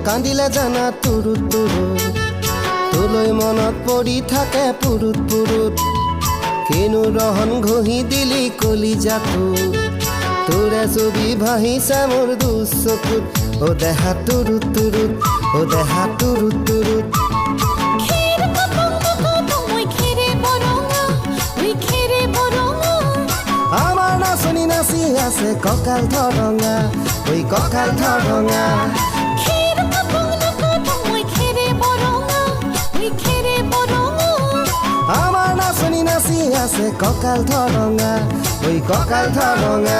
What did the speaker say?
কান্দিলে জানা তুৰুত তুৰুত তোলৈ মনত পৰি থাকে পুৰুত পুৰুত কিনো ৰহন ঘঁহি দিলি কলিজাটো তোৰে ছবি ভাহিছে মোৰ দুচকুত ও দেহা তুৰুত তুৰুত ও দেহা তুৰুত তুৰুত আমাৰ নাচনি নাচি আছে কঁকাল ধৰঙা ঐ কঁকাল ধৰঙা আমাৰ নাচনি নাচি আছে কঁকাল ধৰঙা ঐ কঁকাল ধৰঙা